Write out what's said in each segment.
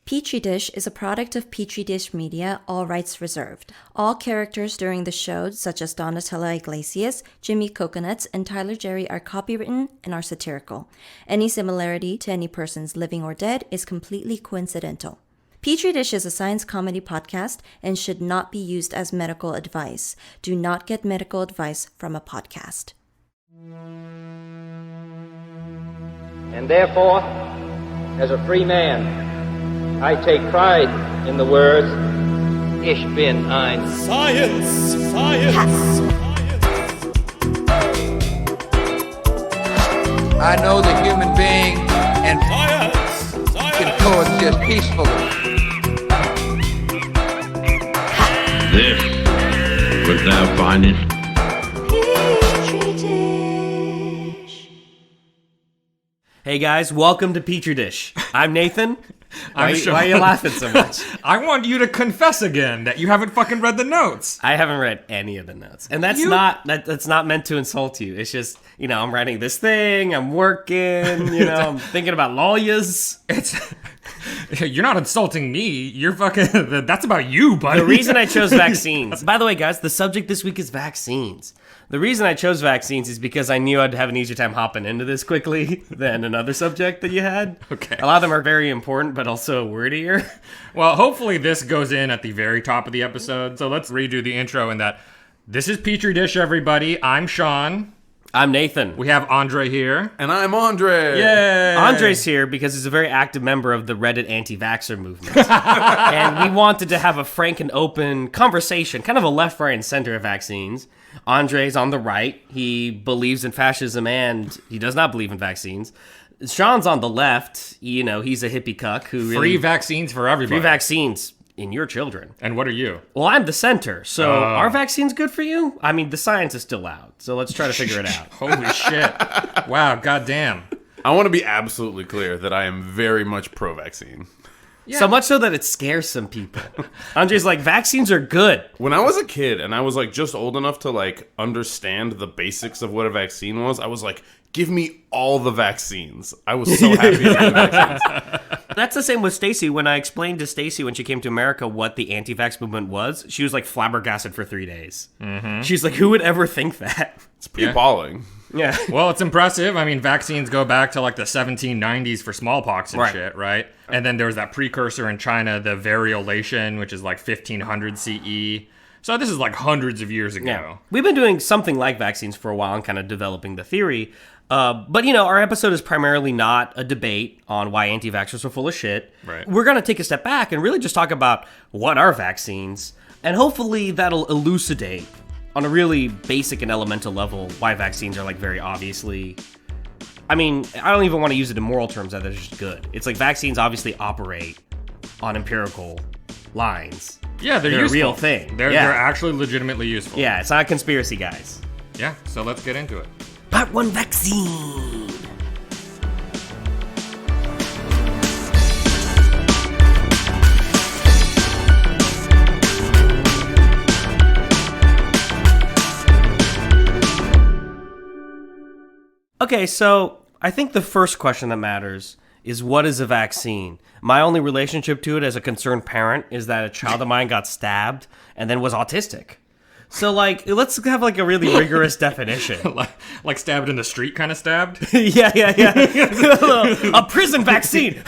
Petri Dish is a product of Petri Dish Media, all rights reserved. All characters during the show, such as Donatella Iglesias, Jimmy Coconuts, and Tyler Jerry, are copywritten and are satirical. Any similarity to any persons living or dead is completely coincidental. Petri Dish is a science comedy podcast and should not be used as medical advice. Do not get medical advice from a podcast. And therefore, as a free man, I take pride in the words, Ich bin ein Science! Science! I know the human being and Science! can coexist peacefully. This was thou findest. Petri Dish. Hey guys, welcome to Petri Dish. I'm Nathan. I'm Sean. Why are you laughing so much? I want you to confess again that you haven't fucking read the notes. I haven't read any of the notes. And that's not meant to insult you. It's just, I'm writing this thing, I'm working, I'm thinking about lawyers. You're not insulting me. You're fucking... That's about you, buddy. The reason I chose vaccines... By the way, guys, the subject this week is vaccines. The reason I chose vaccines is because I knew I'd have an easier time hopping into this quickly than another subject that you had. Okay. A lot of them are very important, but also wordier. Well, hopefully this goes in at the very top of the episode. So let's redo the intro in that. This is Petri Dish, everybody. I'm Sean. I'm Nathan. We have Andrei here. And I'm Andrei. Yay! Andrei's here because he's a very active member of the Reddit anti-vaxxer movement. And we wanted to have a frank and open conversation, kind of a left, right, and center of vaccines. Andrei's on the right. He believes in fascism and he does not believe in vaccines. Sean's on the left. He's a hippie cuck who really... Free vaccines for everybody. Free vaccines in your children. And what are you? Well, I'm the center. So are vaccines good for you? I mean, the science is still out. So let's try to figure it out. Holy shit. Wow, goddamn. I want to be absolutely clear that I am very much pro-vaccine. Yeah. So much so that it scares some people. Andrei's like, vaccines are good. When I was a kid and I was just old enough to understand the basics of what a vaccine was, I was like, give me all the vaccines. I was so happy to get vaccines. That's the same with Stacy. When I explained to Stacy when she came to America what the anti-vax movement was, she was flabbergasted for 3 days. Mm-hmm. She's like, who would ever think that? It's pretty appalling. Yeah. Well, it's impressive. I mean, vaccines go back to the 1790s for smallpox and shit, right? And then there was that precursor in China, the variolation, which is 1500 CE. So this is hundreds of years ago. Yeah. We've been doing something like vaccines for a while and kind of developing the theory. But, our episode is primarily not a debate on why anti-vaxxers are full of shit. Right. We're going to take a step back and really just talk about what are vaccines. And hopefully that'll elucidate on a really basic and elemental level why vaccines are very obviously... I mean, I don't even want to use it in moral terms that they're just good. It's vaccines obviously operate on empirical lines. Yeah, they're a useful. real thing. They're actually legitimately useful. Yeah, it's not a conspiracy, guys. Yeah, so let's get into it. Part 1, vaccine. Okay, so I think the first question that matters is what is a vaccine? My only relationship to it as a concerned parent is that a child of mine got stabbed and then was autistic. So, let's have, a really rigorous definition. like stabbed in the street kind of stabbed? Yeah. A prison vaccine! He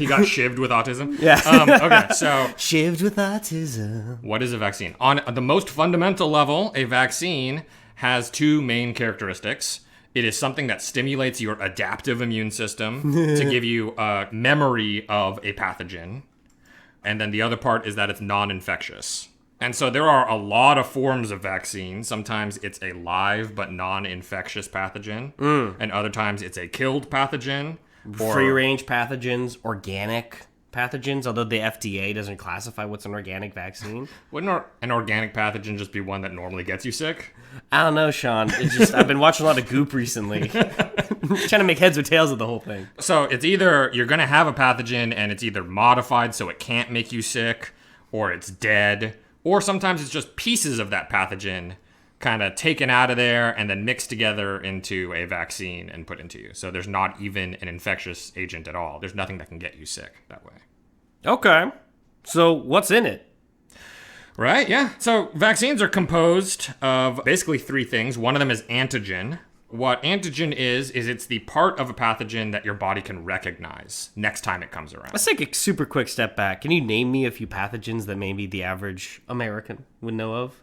got shivved with autism? Yeah. Okay, so... Shivved with autism. What is a vaccine? On the most fundamental level, a vaccine has two main characteristics. It is something that stimulates your adaptive immune system to give you a memory of a pathogen. And then the other part is that it's non-infectious. And so there are a lot of forms of vaccine. Sometimes it's a live but non-infectious pathogen. And other times it's a killed pathogen. Or Free-range pathogens, organic pathogens, although the FDA doesn't classify what's an organic vaccine. Wouldn't an organic pathogen just be one that normally gets you sick? I don't know, Sean. It's just I've been watching a lot of Goop recently. Trying to make heads or tails of the whole thing. So it's either you're going to have a pathogen and it's either modified so it can't make you sick, or it's dead, or sometimes it's just pieces of that pathogen kind of taken out of there and then mixed together into a vaccine and put into you. So there's not even an infectious agent at all. There's nothing that can get you sick that way. Okay. So what's in it? Right, yeah. So vaccines are composed of basically three things. One of them is antigen. What antigen is it's the part of a pathogen that your body can recognize next time it comes around. Let's take a super quick step back. Can you name me a few pathogens that maybe the average American would know of?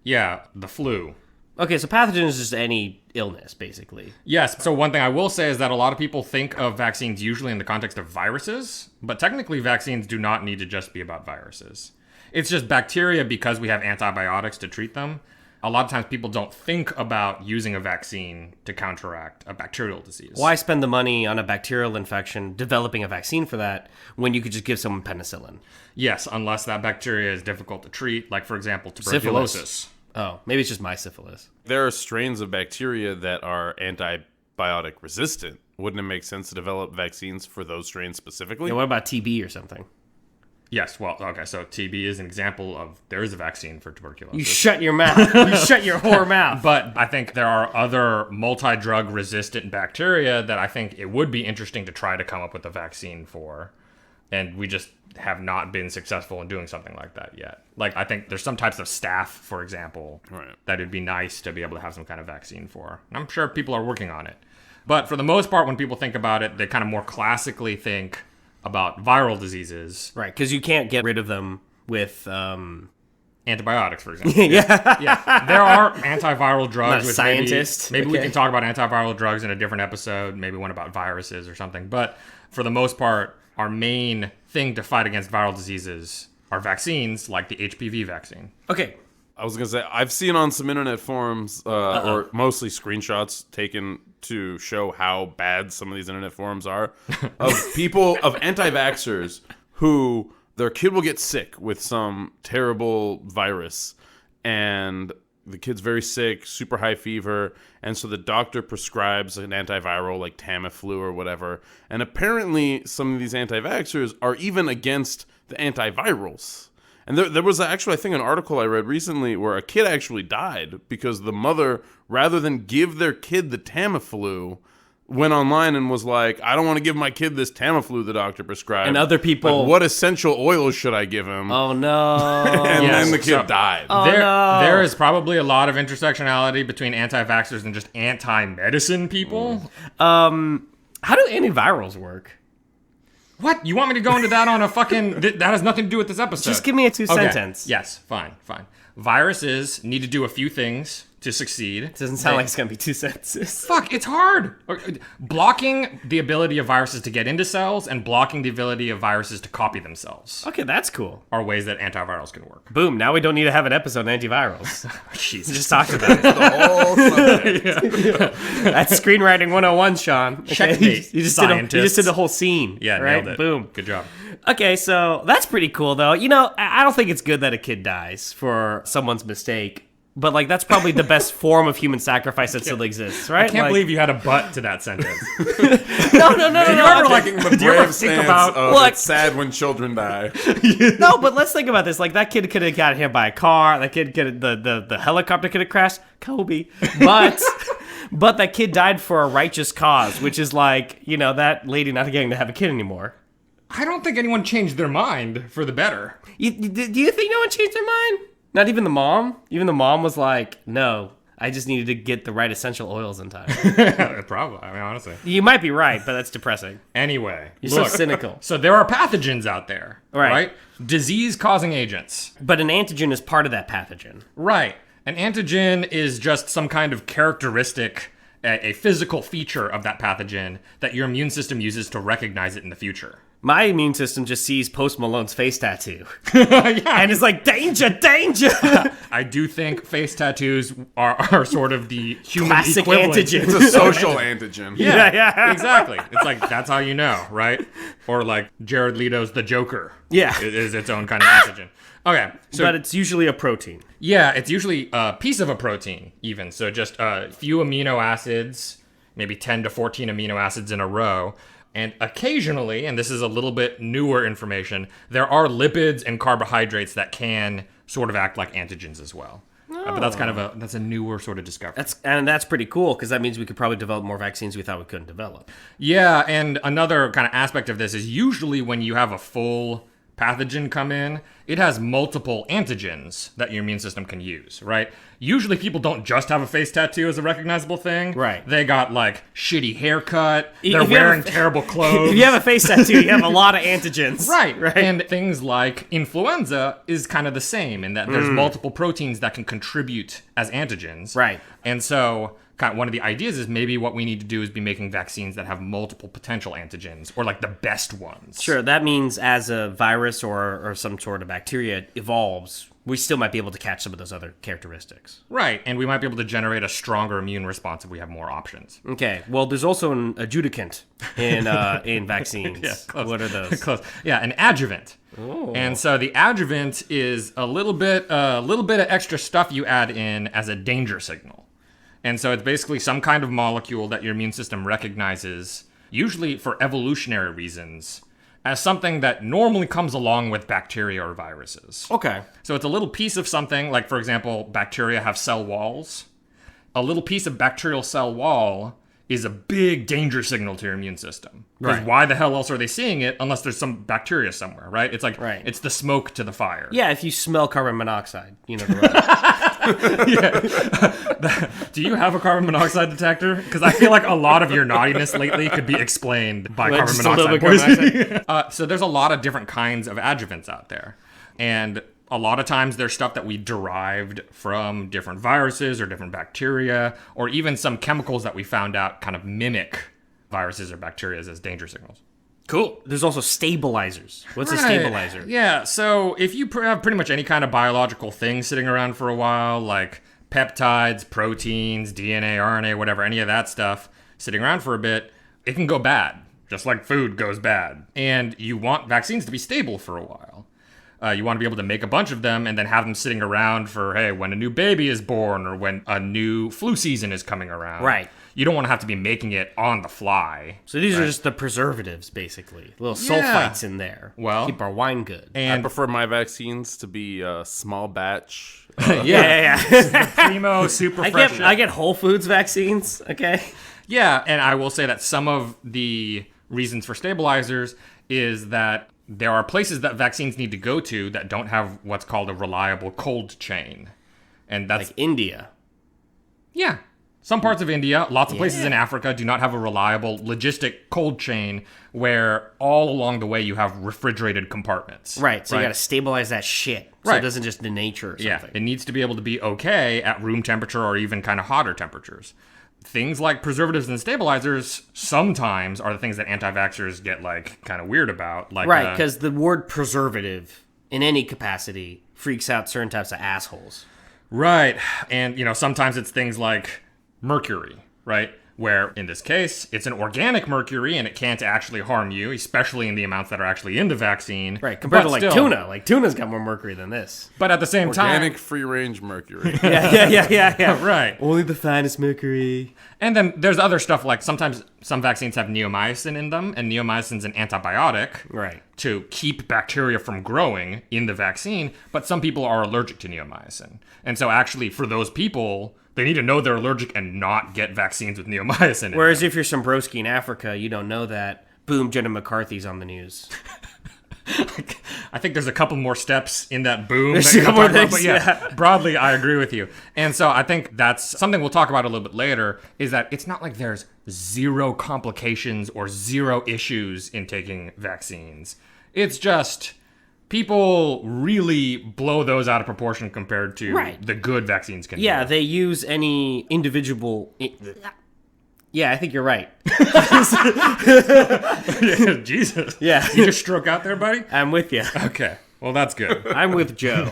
Yeah, the flu. Okay, so pathogen is just any illness, basically. Yes, so one thing I will say is that a lot of people think of vaccines usually in the context of viruses, but technically vaccines do not need to just be about viruses. It's just bacteria because we have antibiotics to treat them. A lot of times people don't think about using a vaccine to counteract a bacterial disease. Why spend the money on a bacterial infection, developing a vaccine for that, when you could just give someone penicillin? Yes, unless that bacteria is difficult to treat, like, for example, tuberculosis. Syphilis. Oh, maybe it's just my syphilis. There are strains of bacteria that are antibiotic resistant. Wouldn't it make sense to develop vaccines for those strains specifically? Yeah, what about TB or something? Yes, well, okay, so TB is an example of there is a vaccine for tuberculosis. You shut your mouth. You shut your whore mouth. But I think there are other multi-drug resistant bacteria that I think it would be interesting to try to come up with a vaccine for. And we just have not been successful in doing something like that yet. Like, I think there's some types of staph, for example, that it'd be nice to be able to have some kind of vaccine for. I'm sure people are working on it. But for the most part, when people think about it, they kind of more classically think about viral diseases. Right, because you can't get rid of them with... Antibiotics, for example. Yeah. There are antiviral drugs. Not a which scientist. Maybe we Okay. can talk about antiviral drugs in a different episode, maybe one about viruses or something. But for the most part, our main thing to fight against viral diseases are vaccines, like the HPV vaccine. Okay. I was going to say, I've seen on some internet forums, or mostly screenshots taken to show how bad some of these internet forums are, of people, of anti-vaxxers who their kid will get sick with some terrible virus, and the kid's very sick, super high fever, and so the doctor prescribes an antiviral like Tamiflu or whatever, and apparently some of these anti-vaxxers are even against the antivirals. And there was actually, I think, an article I read recently where a kid actually died because the mother, rather than give their kid the Tamiflu, went online and was like, I don't want to give my kid this Tamiflu the doctor prescribed. And other people... Like, what essential oils should I give him? Oh, no. And Yes, then the kid so- died. Oh, there, no. there is probably a lot of intersectionality between anti-vaxxers and just anti-medicine people. How do antivirals work? What? You want me to go into that on a fucking... that has nothing to do with this episode. Just give me a Okay. two-sentence. Yes, fine. Viruses need to do a few things to succeed. It doesn't sound like it's going to be two sentences. Fuck, it's hard. Blocking the ability of viruses to get into cells and blocking the ability of viruses to copy themselves Okay, that's cool. are ways that antivirals can work. Boom, now we don't need to have an episode on antivirals. Jesus. Just talk about it. The whole subject. That's screenwriting 101, Sean. Okay? Checkmate, you scientists. just did the whole scene. Yeah, right? nailed it. Boom. Good job. Okay, so that's pretty cool, though. You know, I don't think it's good that a kid dies for someone's mistake. But, like, that's probably the best form of human sacrifice that still exists, right? I can't believe you had a butt to that sentence. No. Taking the Do you ever brave think stance about- of Look. it's sad when children die. No, but let's think about this. Like, that kid could have got hit by a car. That kid could the helicopter could have crashed. Kobe. But that kid died for a righteous cause, which is like, you know, that lady not getting to have a kid anymore. I don't think anyone changed their mind for the better. Do you think no one changed their mind? Not even the mom? Even the mom was like, no, I just needed to get the right essential oils in time. Probably. I mean, honestly. You might be right, but that's depressing. Anyway. You're so cynical. So there are pathogens out there. Right. Disease-causing agents. But an antigen is part of that pathogen. Right. An antigen is just some kind of characteristic, a physical feature of that pathogen that your immune system uses to recognize it in the future. My immune system just sees Post Malone's face tattoo. And it's like, danger, danger! I do think face tattoos are sort of the human Classic equivalent. antigen. It's a social antigen. Yeah. Exactly. It's like, that's how you know, right? Or like Jared Leto's The Joker. Yeah. Is its own kind of antigen. Okay. So But it's usually a protein. yeah, it's usually a piece of a protein even. So just a few amino acids, maybe 10 to 14 amino acids in a row. And occasionally, and this is a little bit newer information, there are lipids and carbohydrates that can sort of act like antigens as well. But that's kind of that's a newer sort of discovery. That's pretty cool, because that means we could probably develop more vaccines we thought we couldn't develop. Yeah, and another kind of aspect of this is usually when you have a full pathogen come in, it has multiple antigens that your immune system can use, right? Usually people don't just have a face tattoo as a recognizable thing. Right. They got like shitty haircut, they're wearing terrible clothes. If you have a face tattoo, you have a lot of antigens. Right. And things like influenza is kind of the same in that there's multiple proteins that can contribute as antigens. Right. And so kind of one of the ideas is maybe what we need to do is be making vaccines that have multiple potential antigens, or like the best ones. Sure, that means as a virus or some sort of bacteria evolves, we still might be able to catch some of those other characteristics. Right, and we might be able to generate a stronger immune response if we have more options. Okay, well, there's also an adjudicant in vaccines. Yeah, close. What are those? Close. Yeah, an adjuvant. Oh. And so the adjuvant is a little bit of extra stuff you add in as a danger signal. And so it's basically some kind of molecule that your immune system recognizes, usually for evolutionary reasons, as something that normally comes along with bacteria or viruses. Okay. So it's a little piece of something, like, for example, bacteria have cell walls. A little piece of bacterial cell wall is a big danger signal to your immune system. Because why the hell else are they seeing it unless there's some bacteria somewhere, right? It's like, it's the smoke to the fire. Yeah, if you smell carbon monoxide, you know the right. Do you have a carbon monoxide detector? Because I feel like a lot of your naughtiness lately could be explained by carbon just a little monoxide bit poisoning. So there's a lot of different kinds of adjuvants out there. And a lot of times there's stuff that we derived from different viruses or different bacteria, or even some chemicals that we found out kind of mimic viruses or bacteria as danger signals. Cool. There's also stabilizers. What's a stabilizer? Yeah, so if you have pretty much any kind of biological thing sitting around for a while, like peptides, proteins, DNA, RNA, whatever, any of that stuff sitting around for a bit, it can go bad, just like food goes bad. And you want vaccines to be stable for a while. You want to be able to make a bunch of them and then have them sitting around for, hey, when a new baby is born or when a new flu season is coming around. Right. You don't want to have to be making it on the fly. So these are just the preservatives, basically. Little sulfites in there. Well, keep our wine good. And I prefer my vaccines to be small batch. Yeah. primo, super fresh. I get Whole Foods vaccines, okay? Yeah, and I will say that some of the reasons for stabilizers is that there are places that vaccines need to go to that don't have what's called a reliable cold chain. And that's... Like India. Yeah. Some parts of India, lots of places in Africa do not have a reliable logistic cold chain where all along the way you have refrigerated compartments. Right, so you gotta stabilize that shit. So it doesn't just denature or something. Yeah, it needs to be able to be okay at room temperature or even kind of hotter temperatures. Things like preservatives and stabilizers sometimes are the things that anti-vaxxers get like kind of weird about. Like, right, because the word preservative in any capacity freaks out certain types of assholes. Right, and sometimes it's things like mercury, right? Where in this case, it's an organic mercury and it can't actually harm you, especially in the amounts that are actually in the vaccine. Right, compared to like tuna. Like tuna's got more mercury than this. But at the same time... Organic free-range mercury. Yeah. Right. Only the finest mercury. And then there's other stuff like sometimes some vaccines have neomycin in them, and neomycin's an antibiotic to keep bacteria from growing in the vaccine, but some people are allergic to neomycin. And so actually for those people... They need to know they're allergic and not get vaccines with neomycin. Whereas if you're some broski in Africa, you don't know that. Boom, Jenna McCarthy's on the news. I think there's a couple more steps in that boom. There's that a couple more about, things, but broadly, I agree with you. And so I think that's something we'll talk about a little bit later, is that it's not like there's zero complications or zero issues in taking vaccines. It's just... people really blow those out of proportion compared to the good vaccines can do. Yeah, they use any individual... Yeah, I think you're right. Jesus. Yeah. You just stroke out there, buddy? I'm with you. Okay. Well, that's good. I'm with Joe.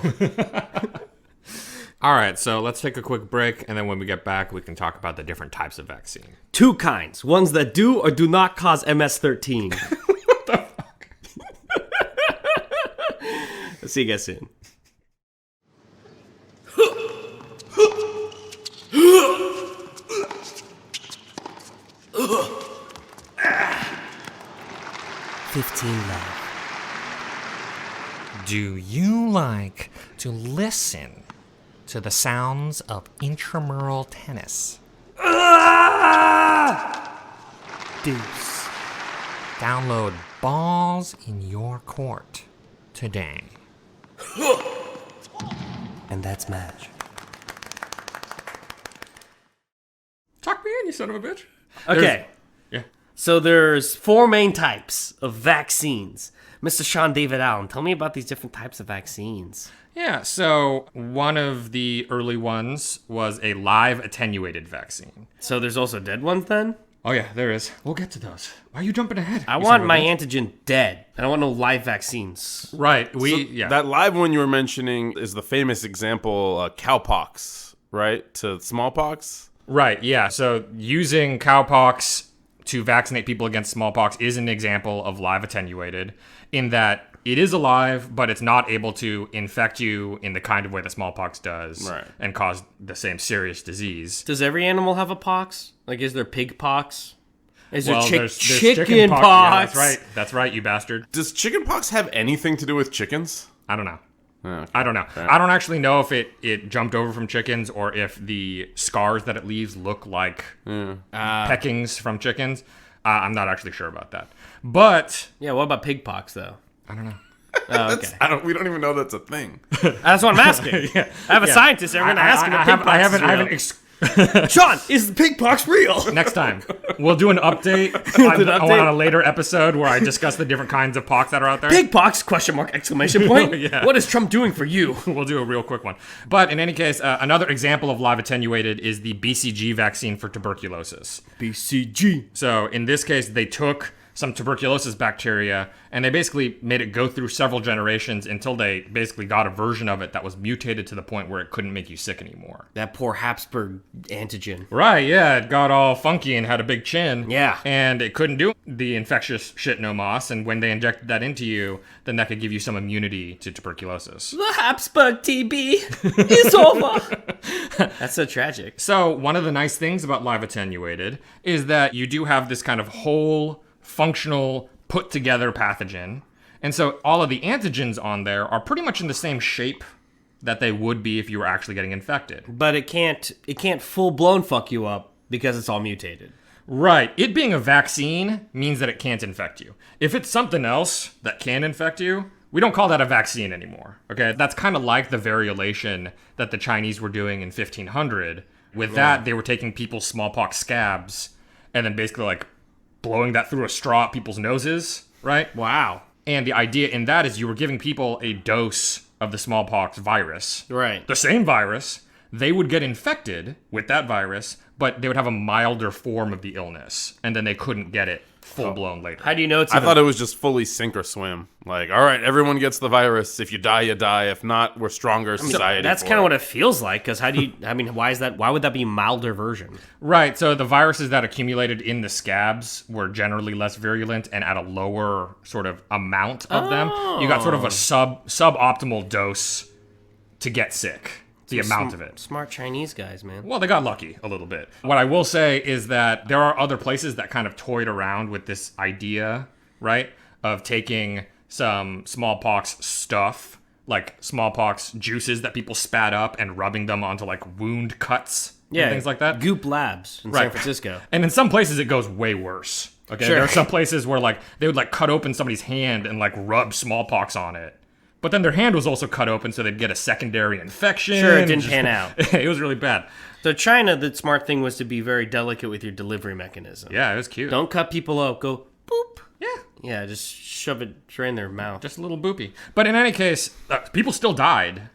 All right, so let's take a quick break, and then when we get back, we can talk about the different types of vaccine. Two kinds. Ones that do or do not cause MS-13. What the fuck? See you guys soon. Do you like to listen to the sounds of intramural tennis. Deuce. Download Balls in Your Court today. And that's match. Tuck me in, you son of a bitch. Okay. Yeah. So there's 4 main types of vaccines. Mr. Sean David Allen, tell me about these different types of vaccines. Yeah, so one of the early ones was a live attenuated vaccine. So there's also dead ones then? Oh yeah, there is. We'll get to those. Why are you jumping ahead? I you want son of a my bitch? antigen dead. I don't want no live vaccines. Right, That live one you were mentioning is the famous example, cowpox, right? To smallpox. Right, yeah. So using cowpox to vaccinate people against smallpox is an example of live attenuated in that it is alive, but it's not able to infect you in the kind of way that smallpox does and cause the same serious disease. Does every animal have a pox? Like, is there pig pox? Is there there's chicken pox? Yeah, that's right. That's right, you bastard. Does chickenpox have anything to do with chickens? I don't know. Okay. I don't know. I don't actually know if it jumped over from chickens or if the scars that it leaves look like peckings from chickens. I'm not actually sure about that. But Yeah, what about pig pox, though? I don't know. Oh, okay. We don't even know that's a thing. That's what I'm asking. I have a scientist there. I'm going to ask him if pig pox is real. Sean, is pig pox real? Next time, we'll do an update on a later episode where I discuss the different kinds of pox that are out there. Pig pox, question mark, exclamation point. Yeah. What is Trump doing for you? We'll do a real quick one. But in any case, another example of live attenuated is the BCG vaccine for tuberculosis. BCG. So in this case, they took some tuberculosis bacteria and they basically made it go through several generations until they basically got a version of it that was mutated to the point where it couldn't make you sick anymore. That poor Habsburg antigen. Right, yeah, it got all funky and had a big chin. Yeah. And it couldn't do the infectious shit no mas, and when they injected that into you, then that could give you some immunity to tuberculosis. The Habsburg TB is over. That's so tragic. So one of the nice things about live attenuated is that you do have this kind of whole functional put together pathogen. And so all of the antigens on there are pretty much in the same shape that they would be if you were actually getting infected. But it can't full blown fuck you up because it's all mutated. Right. It being a vaccine means that it can't infect you. If it's something else that can infect you, we don't call that a vaccine anymore. Okay? That's kind of like the variolation that the Chinese were doing in 1500. With that, they were taking people's smallpox scabs and then basically like blowing that through a straw at people's noses, right? Wow. And the idea in that is you were giving people a dose of the smallpox virus. Right. The same virus. They would get infected with that virus, but they would have a milder form of the illness, and then they couldn't get it full-blown later. How do you know it's I thought it was just fully sink or swim. Like, all right, everyone gets the virus. If you die, you die. If not, we're stronger society. That's kind of what it feels like, because how do you, I mean, why would that be a milder version? Right, so the viruses that accumulated in the scabs were generally less virulent and at a lower sort of amount of them. You got sort of a suboptimal dose to get sick. The amount of it. Smart Chinese guys, man. Well, they got lucky a little bit. What I will say is that there are other places that kind of toyed around with this idea, right, of taking some smallpox stuff, like smallpox juices that people spat up and rubbing them onto like wound cuts and things like that. Goop Labs in San Francisco. And in some places it goes way worse. Okay, Sure. There are some places where like they would like cut open somebody's hand and like rub smallpox on it. But then their hand was also cut open, so they'd get a secondary infection. Sure, it didn't pan out. It was really bad. So China, the smart thing was to be very delicate with your delivery mechanism. Yeah, it was cute. Don't cut people up. Go boop. Yeah. Yeah, just shove it straight in their mouth. Just a little boopy. But in any case, people still died.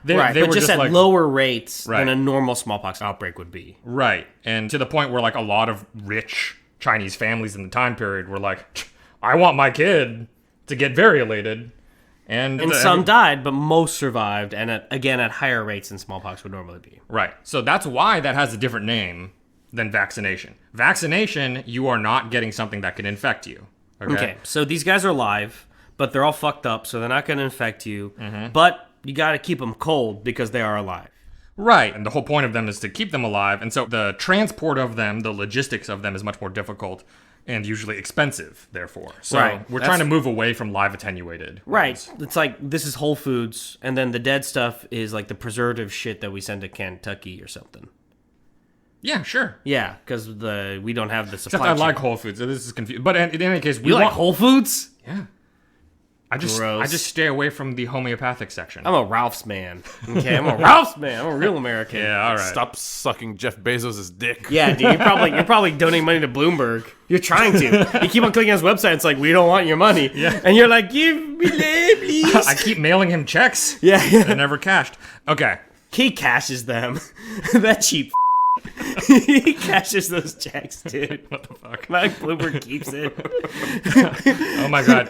They but were just at like, lower rates Right. than a normal smallpox outbreak would be. Right. And to the point where like a lot of rich Chinese families in the time period were like, I want my kid to get variolated. And some died, but most survived, and again at higher rates than smallpox would normally be. Right. So that's why that has a different name than vaccination. Vaccination, you are not getting something that can infect you. Okay, so these guys are alive, but they're all fucked up, so they're not going to infect you. Mm-hmm. But you got to keep them cold because they are alive. Right. And the whole point of them is to keep them alive. And so the transport of them, the logistics of them is much more difficult and usually expensive, therefore. So Right. we're trying to move away from live attenuated. Right. ones. It's like, this is Whole Foods, and then the dead stuff is like the preservative shit that we send to Kentucky or something. Yeah, sure. Yeah, because we don't have the supply Except I chain. like Whole Foods, so this is confusing. But in any case, we You like want Whole Foods? Yeah. I just Gross. stay away from the homeopathic section. I'm a Ralph's man. Okay, I'm a Ralph's man. I'm a real American. Yeah, all right. Stop sucking Jeff Bezos' dick. Yeah, dude, you're probably donating money to Bloomberg. You're trying to. You keep on clicking on his website. It's like, we don't want your money. Yeah. And you're like, give me that, please. I keep mailing him checks. Yeah. They're never cashed. Okay. He cashes them. That cheap. He cashes those checks, dude. What the fuck? Like Bloomberg keeps it. Oh my god.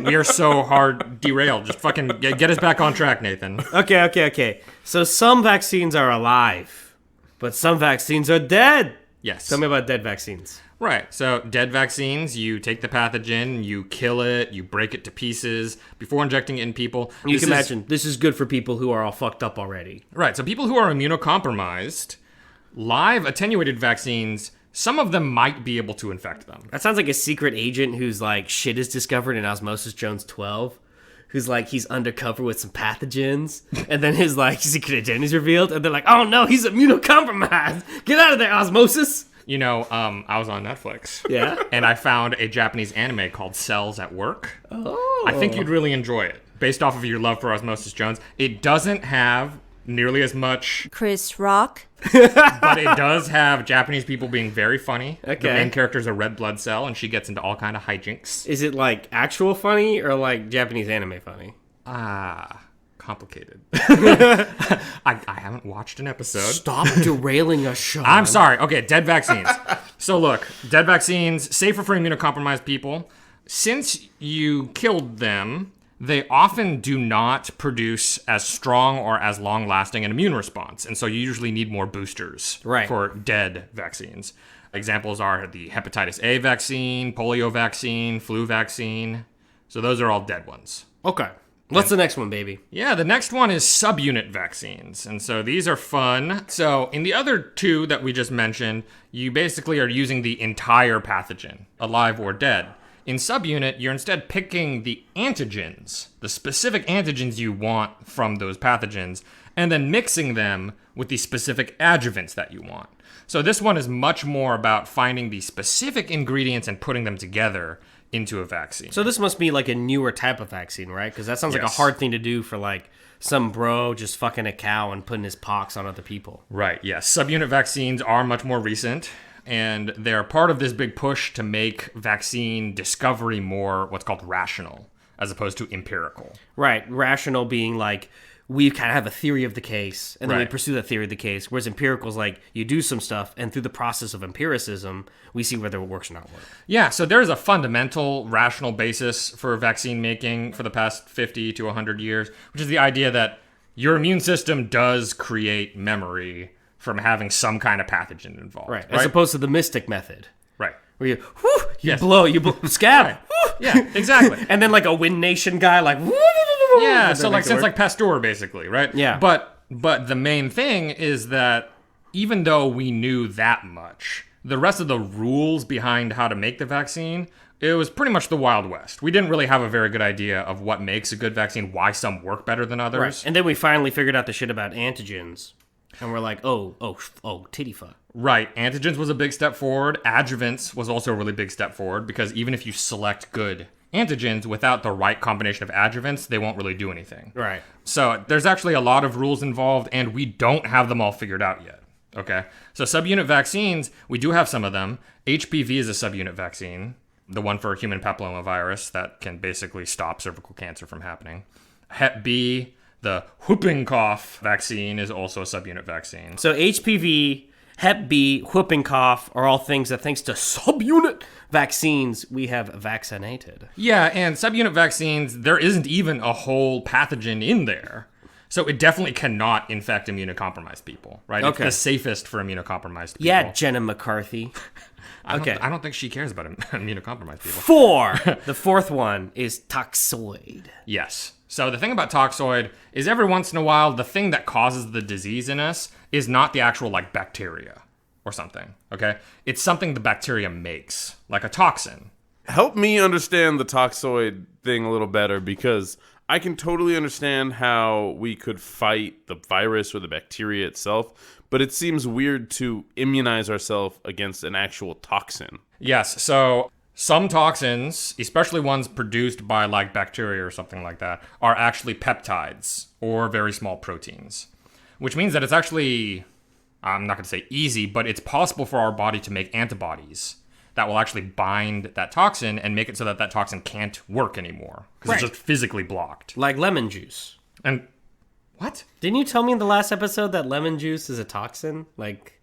We are so hard derailed. Just fucking get us back on track, Nathan. Okay. So some vaccines are alive, but some vaccines are dead. Yes. Tell me about dead vaccines. Right. So dead vaccines, you take the pathogen, you kill it, you break it to pieces before injecting it in people. You can imagine, this is good for people who are all fucked up already. Right. So people who are immunocompromised, live attenuated vaccines, some of them might be able to infect them. That sounds like a secret agent who's like, shit is discovered in Osmosis Jones 12. Who's like, he's undercover with some pathogens. And then his like secret identity is revealed. And they're like, oh no, he's immunocompromised. Get out of there, Osmosis. You know, I was on Netflix. Yeah? And I found a Japanese anime called Cells at Work. Oh. I think you'd really enjoy it, based off of your love for Osmosis Jones. It doesn't have nearly as much, Chris Rock. but it does have Japanese people being very funny. Okay. The main character's a red blood cell, and she gets into all kind of hijinks. Is it like actual funny or like Japanese anime funny? Complicated. I haven't watched an episode. Stop derailing us, Sean. I'm sorry. Okay, dead vaccines. So look, dead vaccines, safer for immunocompromised people. Since you killed them, they often do not produce as strong or as long-lasting an immune response. And so you usually need more boosters for dead vaccines. Examples are the hepatitis A vaccine, polio vaccine, flu vaccine. So those are all dead ones. Okay. What's the next one, baby? Yeah, the next one is subunit vaccines. And so these are fun. So in the other two that we just mentioned, you basically are using the entire pathogen, alive or dead. In subunit, you're instead picking the antigens, the specific antigens you want from those pathogens, and then mixing them with the specific adjuvants that you want. So this one is much more about finding the specific ingredients and putting them together into a vaccine. So this must be like a newer type of vaccine, right? Because that sounds like a hard thing to do for like some bro just fucking a cow and putting his pox on other people. Right, yes. Subunit vaccines are much more recent, and they're part of this big push to make vaccine discovery more what's called rational, as opposed to empirical. Right, rational being like, we kind of have a theory of the case, and then we Right. pursue that theory of the case, whereas empirical is like, you do some stuff, and through the process of empiricism, we see whether it works or not work. Yeah, so there's a fundamental rational basis for vaccine making for the past 50 to 100 years, which is the idea that your immune system does create memory from having some kind of pathogen involved. Right, as opposed to the mystic method. Right. Where you Yes. blow, scab, Right. Yeah, exactly. and then like a Wind Nation guy, like, Yeah, and so then like make it since work. like Pasteur, basically, right? Yeah. But the main thing is that even though we knew that much, the rest of the rules behind how to make the vaccine, it was pretty much the Wild West. We didn't really have a very good idea of what makes a good vaccine, why some work better than others. Right. And then we finally figured out the shit about antigens, and we're like, oh, titty fuck. Right. Antigens was a big step forward. Adjuvants was also a really big step forward, because even if you select good antigens without the right combination of adjuvants, they won't really do anything. Right. So there's actually a lot of rules involved, and we don't have them all figured out yet. Okay. So subunit vaccines, we do have some of them. HPV is a subunit vaccine, the one for human papillomavirus that can basically stop cervical cancer from happening. Hep B, the whooping cough vaccine, is also a subunit vaccine. So HPV, Hep B, whooping cough are all things that, thanks to subunit vaccines, we have vaccinated. Yeah, and subunit vaccines, there isn't even a whole pathogen in there. So it definitely cannot infect immunocompromised people, right? Okay. It's the safest for immunocompromised people. Yeah, Jenna McCarthy. I don't think she cares about immunocompromised people. 4. The fourth one is toxoid. Yes. So the thing about toxoid is every once in a while, the thing that causes the disease in us is not the actual, like, bacteria. or something, okay? It's something the bacteria makes, like a toxin. Help me understand the toxoid thing a little better, because I can totally understand how we could fight the virus or the bacteria itself, but it seems weird to immunize ourselves against an actual toxin. Yes, so some toxins, especially ones produced by like bacteria or something like that, are actually peptides or very small proteins, which means that it's actually, I'm not going to say easy, but it's possible for our body to make antibodies that will actually bind that toxin and make it so that that toxin can't work anymore because it's just physically blocked. Like lemon juice. And what? Didn't you tell me in the last episode that lemon juice is a toxin? Like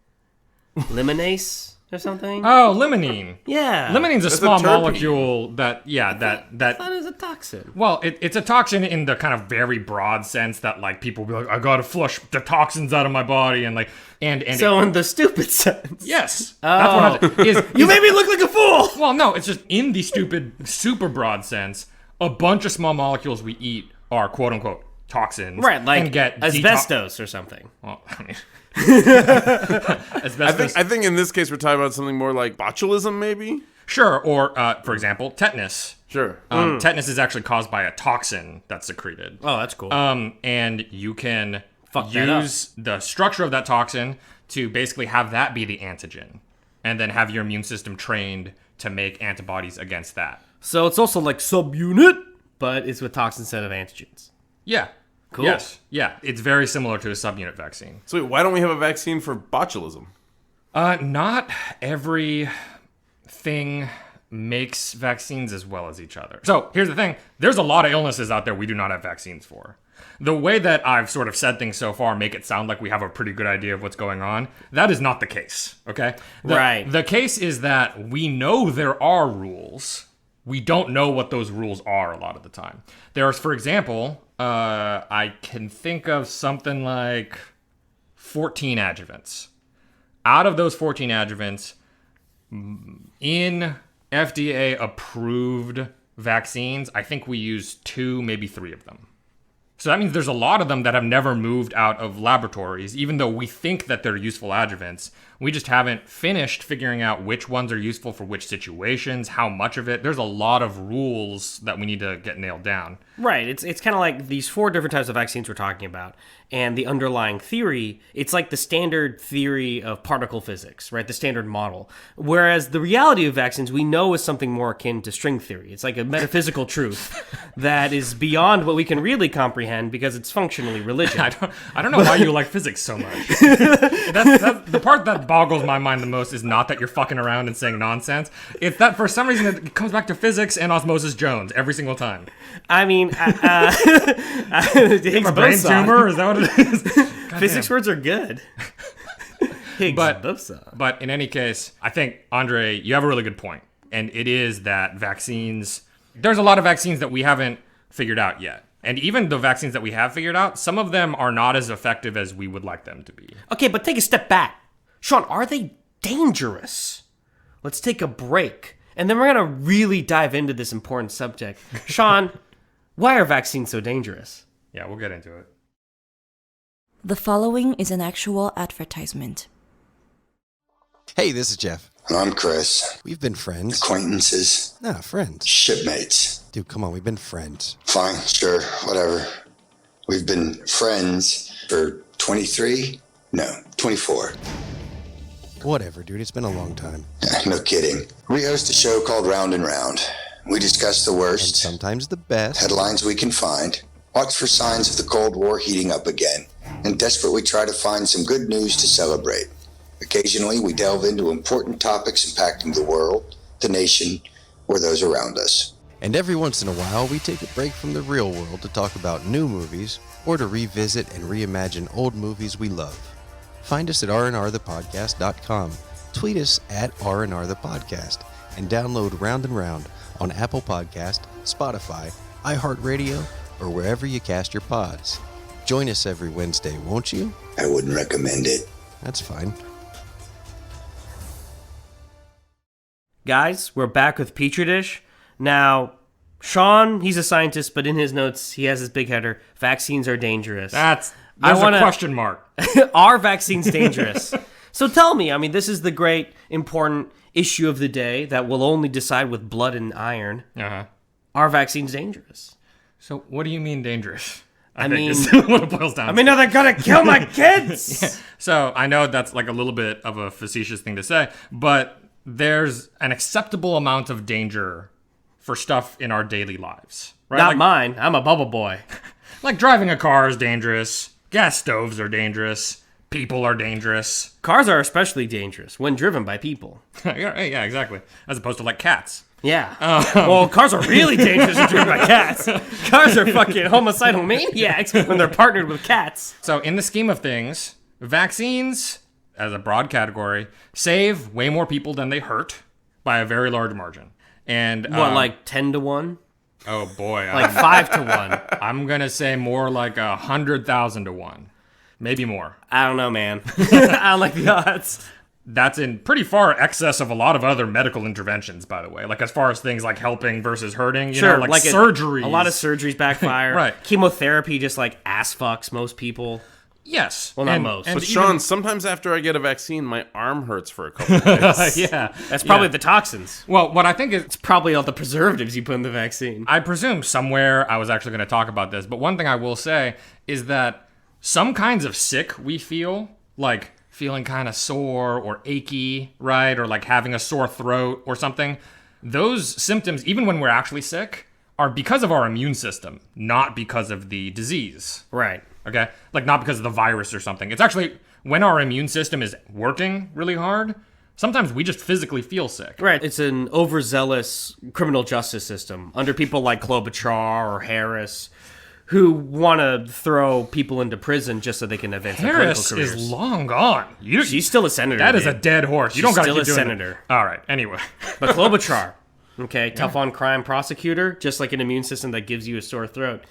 limonase or something? Oh, limonene. Yeah. Limonine's a That's small a terpene. molecule that I thought it was a toxin. well, it's a toxin in the kind of very broad sense that like people will be like, I gotta flush the toxins out of my body and like and So in the stupid sense. yes, Oh. that's what You made me look like a fool! well, no, it's just in the stupid super broad sense, a bunch of small molecules we eat are quote unquote toxins, Right, like and get asbestos or something. well, I mean, I asbestos, think in this case we're talking about something more like botulism, maybe? sure, or for example, tetanus. Sure. Tetanus is actually caused by a toxin that's secreted. Oh, that's cool. And you can Fuck that up. use the structure of that toxin to basically have that be the antigen, and then have your immune system trained to make antibodies against that. So it's also like subunit, but it's with toxins instead of antigens. Yeah. Cool. Yes. Yeah. It's very similar to a subunit vaccine. So wait, why don't we have a vaccine for botulism? Not every thing makes vaccines as well as each other. So here's the thing. There's a lot of illnesses out there we do not have vaccines for. The way that I've sort of said things so far make it sound like we have a pretty good idea of what's going on. That is not the case, okay? Right. The case is that we know there are rules. We don't know what those rules are a lot of the time. There's, for example, I can think of something like 14 adjuvants. Out of those 14 adjuvants, in FDA-approved vaccines, I think we use 2, maybe 3 of them. So that means there's a lot of them that have never moved out of laboratories, even though we think that they're useful adjuvants. We just haven't finished figuring out which ones are useful for which situations, how much of it. There's a lot of rules that we need to get nailed down. Right. It's kind of like these 4 different types of vaccines we're talking about, and the underlying theory, it's like the standard theory of particle physics, right? The standard model. Whereas the reality of vaccines we know is something more akin to string theory. It's like a metaphysical truth that is beyond what we can really comprehend because it's functionally religion. I don't know why you like physics so much. That's the part that boggles my mind the most is not that you're fucking around and saying nonsense. It's that for some reason it comes back to physics and Osmosis Jones every single time. I mean, Higgs A brain boson. tumor? Is that what it is? Physics words are good. Higgs But- boson. But in any case, I think, Andrei, you have a really good point. And it is that vaccines, there's a lot of vaccines that we haven't figured out yet. And even the vaccines that we have figured out, some of them are not as effective as we would like them to be. Okay, but take a step back. Sean, are they dangerous? Let's take a break. And then we're going to really dive into this important subject. Sean, why are vaccines so dangerous? Yeah, we'll get into it. The following is an actual advertisement. Hey, this is Jeff. And I'm Chris. We've been friends. Acquaintances, Nah, friends. shipmates. Dude, come on, we've been friends. Fine, sure, whatever. We've been friends for 23? No, 24. Whatever, dude, it's been a long time. No kidding. We host a show called Round and Round. We discuss the And worst sometimes the best. headlines we can find, watch for signs of the Cold War heating up again, and desperately try to find some good news to celebrate. Occasionally, we delve into important topics impacting the world, the nation, or those around us. And every once in a while, we take a break from the real world to talk about new movies or to revisit and reimagine old movies we love. Find us at rnrthepodcast.com, tweet us at rnrthepodcast, and download Round and Round on Apple Podcast, Spotify, iHeartRadio, or wherever you cast your pods. Join us every Wednesday, won't you? I wouldn't recommend it. That's fine. Guys, we're back with Petri Dish. Now, Sean, he's a scientist, but in his notes, he has his big header, vaccines are dangerous. There's I wanna- a question mark. Are vaccines dangerous? So tell me, I mean, this is the great, important issue of the day that will only decide with blood and iron. Uh-huh. Are vaccines dangerous? So what do you mean dangerous? I mean, is what it boils down to. are they gonna kill my kids? Yeah. So I know that's like a little bit of a facetious thing to say, but there's an acceptable amount of danger for stuff in our daily lives. Right? Not mine. I'm a bubble boy. Like driving a car is dangerous. Gas stoves are dangerous. People are dangerous. Cars are especially dangerous when driven by people. Yeah, exactly. As opposed to like cats. Yeah. Well, cars are really dangerous when driven by cats. Cars are fucking homicidal maniacs when they're partnered with cats. So in the scheme of things, vaccines, as a broad category, save way more people than they hurt by a very large margin. And what, like 10 to 1? Oh boy. Like 5 to 1. I'm going to say more like 100,000 to 1. Maybe more. I don't know, man. I don't like the odds. That's in pretty far excess of a lot of other medical interventions, by the way. Like as far as things like helping versus hurting, you know, like surgeries. A lot of surgeries backfire. Right. Chemotherapy just like ass fucks most people. Yes. Well, not most. But Sean, sometimes after I get a vaccine, my arm hurts for a couple of days. Yeah. That's probably the toxins. Well, what I think is... It's probably all the preservatives you put in the vaccine. I presume somewhere I was actually going to talk about this, but one thing I will say is that some kinds of sick we feel, like feeling kind of sore or achy, right? Or like having a sore throat or something. Those symptoms, even when we're actually sick, are because of our immune system, not because of the disease. Right. Okay? Like not because of the virus or something. It's actually when our immune system is working really hard, sometimes we just physically feel sick. Right. It's an overzealous criminal justice system under people like Klobuchar or Harris, who want to throw people into prison just so they can advance their political Harris careers. is long gone. She's still a senator. That is a dead horse. You don't got to keep still a doing senator. It. All right. Anyway. But Klobuchar, okay, tough on crime prosecutor, just like an immune system that gives you a sore throat.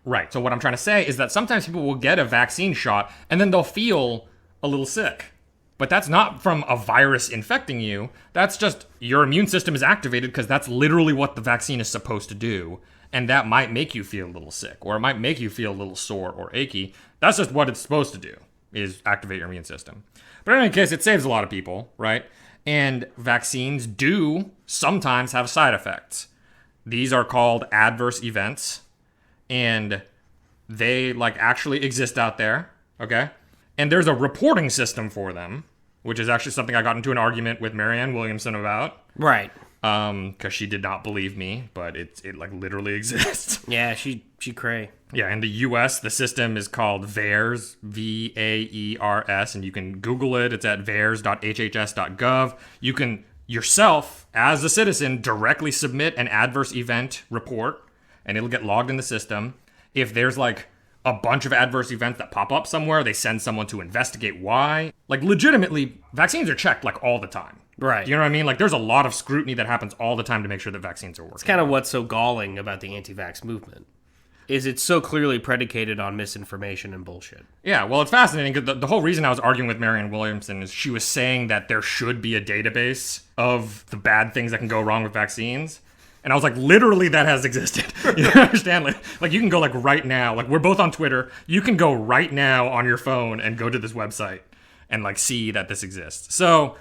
Right. So what I'm trying to say is that sometimes people will get a vaccine shot and then they'll feel a little sick. But that's not from a virus infecting you. That's just your immune system is activated because that's literally what the vaccine is supposed to do. And that might make you feel a little sick, or it might make you feel a little sore or achy. That's just what it's supposed to do, is activate your immune system. But in any case, it saves a lot of people, right? And vaccines do sometimes have side effects. These are called adverse events, and they like actually exist out there, okay? And there's a reporting system for them, which is actually something I got into an argument with Marianne Williamson about. Right. Because she did not believe me, but it like literally exists. Yeah, she cray. Yeah, in the U.S., the system is called VAERS, VAERS, and you can Google it. It's at vaers.hhs.gov. You can yourself, as a citizen, directly submit an adverse event report, and it'll get logged in the system. If there's like a bunch of adverse events that pop up somewhere, they send someone to investigate why. Like legitimately, vaccines are checked like all the time. Right. You know what I mean? Like, there's a lot of scrutiny that happens all the time to make sure that vaccines are working. It's kind of what's so galling about the anti-vax movement, is it's so clearly predicated on misinformation and bullshit. Yeah, well, it's fascinating because the whole reason I was arguing with Marianne Williamson is she was saying that there should be a database of the bad things that can go wrong with vaccines. And I was like, literally, that has existed. You understand? Like, you can go, like, right now. Like, we're both on Twitter. You can go right now on your phone and go to this website and, like, see that this exists. So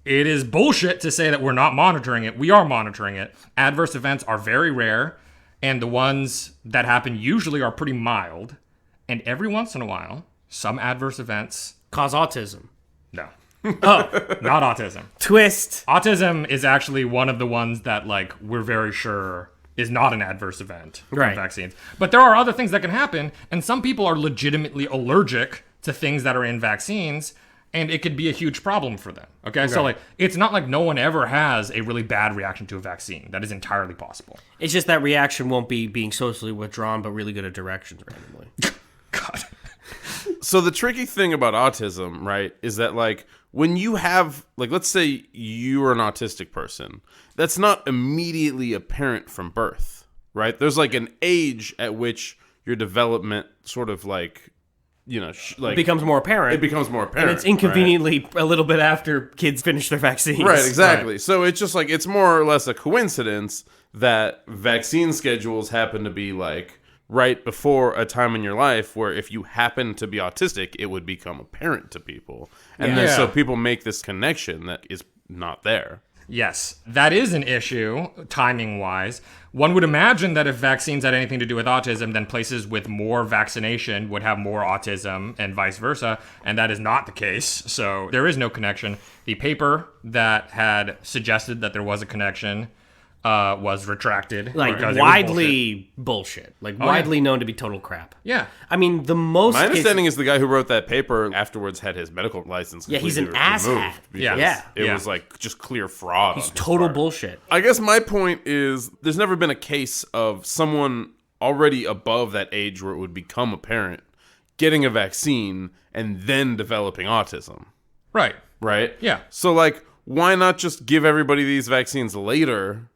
it is bullshit to say that we're not monitoring it. We are monitoring it. Adverse events are very rare, and the ones that happen usually are pretty mild. And every once in a while, some adverse events cause autism. No. Oh. Not autism. Twist. Autism is actually one of the ones that, like, we're very sure is not an adverse event from vaccines. But there are other things that can happen, and some people are legitimately allergic to things that are in vaccines, and it could be a huge problem for them. Okay? So, like, it's not like no one ever has a really bad reaction to a vaccine. That is entirely possible. It's just that reaction won't be being socially withdrawn, but really good at directions randomly. God. So the tricky thing about autism, right, is that, like, when you have, like, let's say you are an autistic person, that's not immediately apparent from birth, right? There's, like, an age at which your development sort of, like, you know, it becomes more apparent. It becomes more apparent. And it's inconveniently a little bit after kids finish their vaccines. Right, exactly. Right. So it's just, like, it's more or less a coincidence that vaccine schedules happen to be, like, right before a time in your life where if you happen to be autistic, it would become apparent to people. And then so people make this connection that is not there. Yes, that is an issue, timing-wise. One would imagine that if vaccines had anything to do with autism, then places with more vaccination would have more autism and vice versa, and that is not the case, so there is no connection. The paper that had suggested that there was a connection was retracted. Like, because it was widely bullshit. Like, widely known to be total crap. Yeah. I mean, the most... My understanding is the guy who wrote that paper afterwards had his medical license Yeah, he's completely an asshat. removed because Yeah. It was like just clear fraud. He's on his total part. bullshit. I guess my point is there's never been a case of someone already above that age where it would become apparent getting a vaccine and then developing autism. Right. Right? Yeah. So, like, why not just give everybody these vaccines later?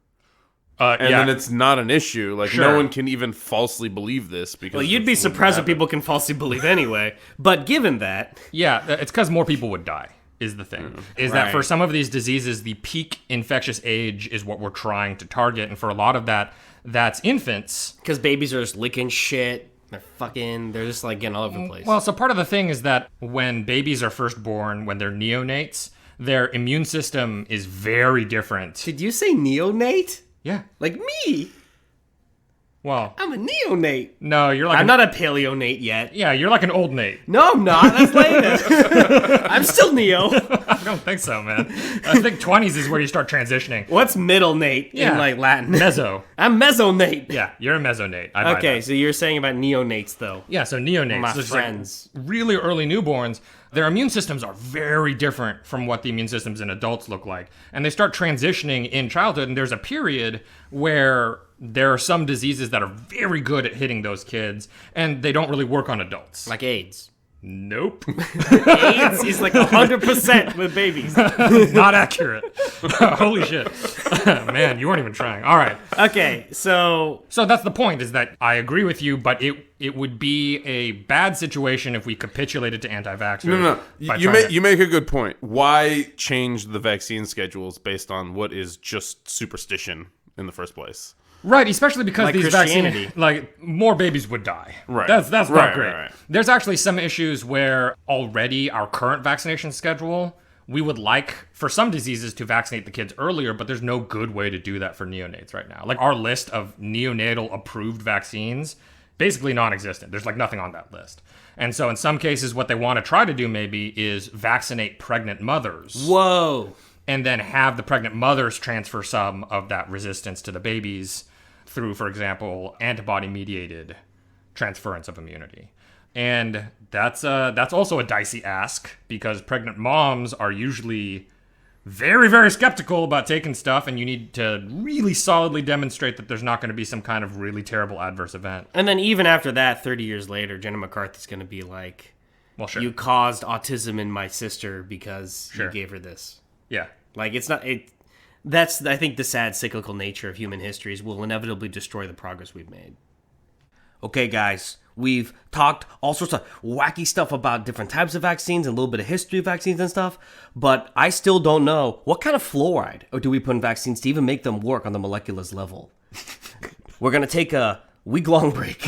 And then it's not an issue. Like, no one can even falsely believe this. Because Well, you'd be surprised what people can falsely believe anyway. But given that... Yeah, it's because more people would die, is the thing. Is that for some of these diseases, the peak infectious age is what we're trying to target. And for a lot of that, that's infants. Because babies are just licking shit. They're just like getting all over the place. Well, so part of the thing is that when babies are first born, when they're neonates, their immune system is very different. Did you say neonate? Yeah. Like me? Well, I'm a neonate. no, you're like... I'm not a paleonate yet. Yeah, you're like an old Nate. No, I'm not. That's later. I'm still neo. I don't think so, man. I think 20s is where you start transitioning. What's middle Nate in like Latin? Meso. I'm mesonate. Yeah, you're a mesonate. I buy Okay, that. so you're saying about neonates though. Yeah, so neonates. My so it's friends. Like really early newborns, their immune systems are very different from what the immune systems in adults look like. And they start transitioning in childhood, and there's a period where there are some diseases that are very good at hitting those kids, and they don't really work on adults. Like AIDS. Nope. AIDS is like 100% with babies. Not accurate. Holy shit. Man, you weren't even trying. All right. Okay, so that's the point, is that I agree with you, but it would be a bad situation if we capitulated to anti-vaxxers. No. You make a good point. Why change the vaccine schedules based on what is just superstition in the first place? Right, especially because Like these Christianity. vaccines, like, more babies would die. Right. That's not Right, great. right. There's actually some issues where already our current vaccination schedule, we would like, for some diseases, to vaccinate the kids earlier, but there's no good way to do that for neonates right now. Like, our list of neonatal approved vaccines, basically non-existent. There's, like, nothing on that list. And so in some cases, what they want to try to do maybe is vaccinate pregnant mothers. whoa. And then have the pregnant mothers transfer some of that resistance to the babies through, for example, antibody-mediated transference of immunity. And that's also a dicey ask, because pregnant moms are usually very, very skeptical about taking stuff, and you need to really solidly demonstrate that there's not going to be some kind of really terrible adverse event. And then even after that, 30 years later, Jenna McCarthy's going to be like, Well, sure. you caused autism in my sister because Sure. you gave her this. Yeah. Like, it's not... That's, I think, the sad cyclical nature of human histories will inevitably destroy the progress we've made. Okay, guys, we've talked all sorts of wacky stuff about different types of vaccines and a little bit of history of vaccines and stuff, but I still don't know what kind of fluoride or do we put in vaccines to even make them work on the molecular level. We're going to take a week-long break.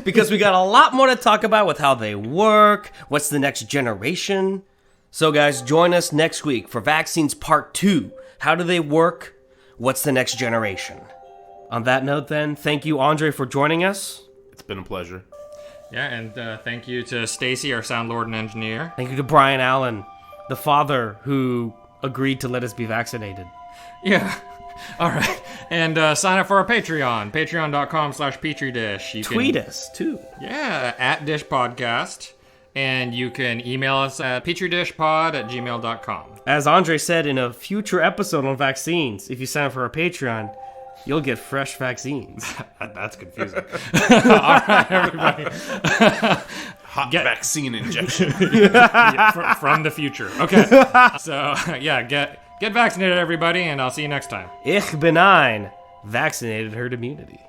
Because we got a lot more to talk about with how they work, what's the next generation. So guys, join us next week for Vaccines Part 2. How do they work? What's the next generation? On that note then, thank you, Andrei, for joining us. It's been a pleasure. Yeah, and thank you to Stacy, our sound lord and engineer. Thank you to Brian Allen, the father who agreed to let us be vaccinated. Yeah. All right. And sign up for our Patreon, patreon.com/Petri Dish. You Tweet us, too. Yeah, @DishPodcast. And you can email us at petridishpod@gmail.com. As Andrei said in a future episode on vaccines, if you sign up for our Patreon, you'll get fresh vaccines. That's confusing. All right, everybody. Hot vaccine injection. From the future. Okay. So, yeah, get vaccinated, everybody, and I'll see you next time. Ich bin ein vaccinated herd immunity.